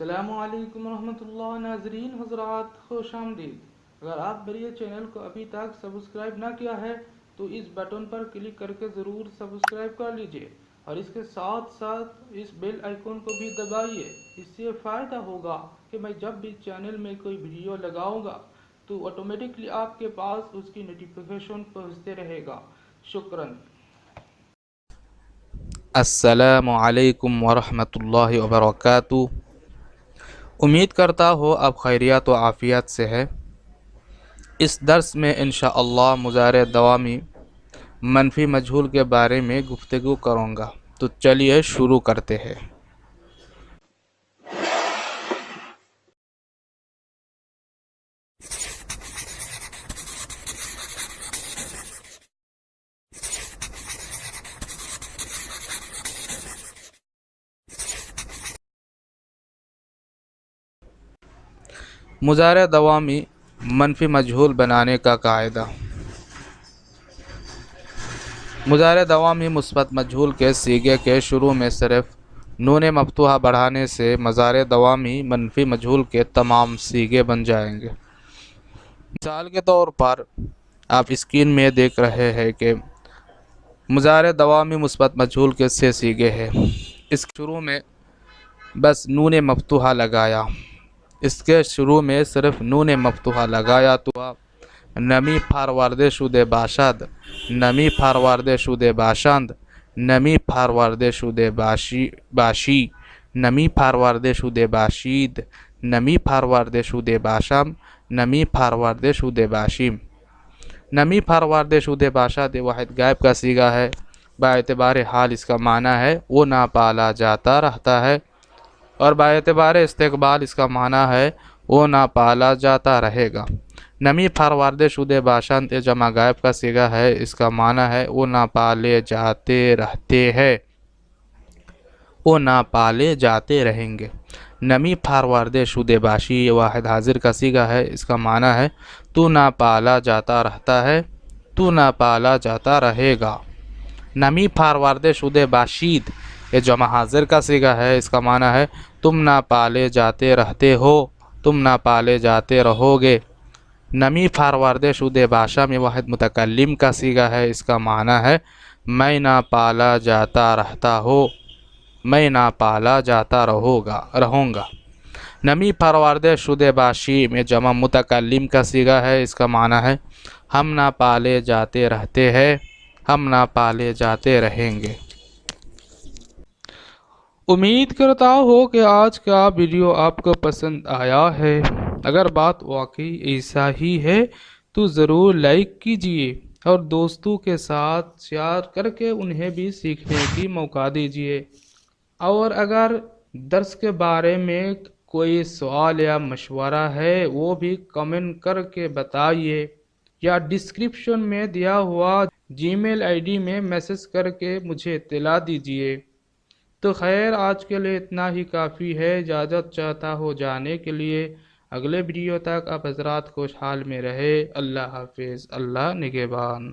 السلام علیکم ورحمۃ اللہ ناظرین حضرات، خوش آمدید۔ اگر آپ میرے چینل کو ابھی تک سبسکرائب نہ کیا ہے تو اس بٹن پر کلک کر کے ضرور سبسکرائب کر لیجئے، اور اس کے ساتھ ساتھ اس بیل آئیکن کو بھی دبائیے۔ اس سے فائدہ ہوگا کہ میں جب بھی چینل میں کوئی ویڈیو لگاؤں گا تو آٹومیٹکلی آپ کے پاس اس کی نوٹیفیکیشن پہنچتے رہے گا۔ شکراً۔ السلام علیکم ورحمۃ اللہ وبرکاتہ۔ امید کرتا ہو اب خیریت و عافیت سے ہے۔ اس درس میں انشاءاللہ مضارع دوامی منفی مجہول کے بارے میں گفتگو کروں گا، تو چلیے شروع کرتے ہیں۔ مضارع دوامی منفی مجہول بنانے کا قاعدہ۔ مضارع دوامی مثبت مجہول کے صیغے کے شروع میں صرف نون مفتوحہ بڑھانے سے مضارع دوامی منفی مجہول کے تمام صیغے بن جائیں گے۔ مثال کے طور پر آپ اسکرین میں دیکھ رہے ہیں کہ مضارع دوامی مثبت مجہول کے 6 صیغے ہیں۔ اس کے شروع میں بس نون مفتوحہ لگایا، اس کے شروع میں صرف نون مفتوحہ لگایا تو نمی فارورده شده باشد، نمی فارورده شده باشند، نمی فارورده شده باشی، نمی فارورده شده باشید، نمی فارورده شده باشم، نمی فارورده شده باشیم۔ نمی فارورده شده باشد واحد غائب کا صیغہ ہے، با اعتبار حال اس کا معنی ہے وہ نہ پالا جاتا رہتا ہے، اور با اعتبار استقبال اس کا معنی ہے وہ نہ پالا جاتا رہے گا۔ نمی فارورده شده باشند جمع غائب کا صیغہ ہے، اس کا معنی ہے وہ نہ پالے جاتے رہتے ہیں، وہ نہ پالے جاتے رہیں گے۔ نمی فارورده شده باشی واحد حاضر کا صیغہ ہے، اس کا معنی ہے تو نہ پالا جاتا رہتا ہے، تو نہ پالا جاتا رہے گا۔ نمی فارورده شده باشید یہ جمع حاضر کا صیغہ ہے، اس کا معنی ہے تم نہ پالے جاتے رہتے ہو، تم نہ پالے جاتے رہو گے۔ نمی فارورده شده باشم یہ واحد متکلم کا صیغہ ہے، اس کا معنی ہے میں نہ پالا جاتا رہتا ہو، میں نہ پالا جاتا رہوں گا۔ نمی فارورده شده باشیم یہ جمع متکلم کا صیغہ ہے، اس کا معنی ہے ہم نہ پالے جاتے رہتے ہیں، ہم نہ پالے جاتے رہیں گے۔ امید کرتا ہوں کہ آج کا ویڈیو آپ کو پسند آیا ہے۔ اگر بات واقعی ایسا ہی ہے تو ضرور لائک کیجئے اور دوستوں کے ساتھ شیئر کر کے انہیں بھی سیکھنے کی موقع دیجئے۔ اور اگر درس کے بارے میں کوئی سوال یا مشورہ ہے وہ بھی کمنٹ کر کے بتائیے، یا ڈسکرپشن میں دیا ہوا جی میل آئی ڈی میں میسج کر کے مجھے اطلاع دیجئے۔ تو خیر آج کے لیے اتنا ہی کافی ہے۔ اجازت چاہتا ہو جانے کے لیے۔ اگلے ویڈیو تک آپ حضرات خوشحال میں رہے۔ اللہ حافظ، اللہ نگہبان۔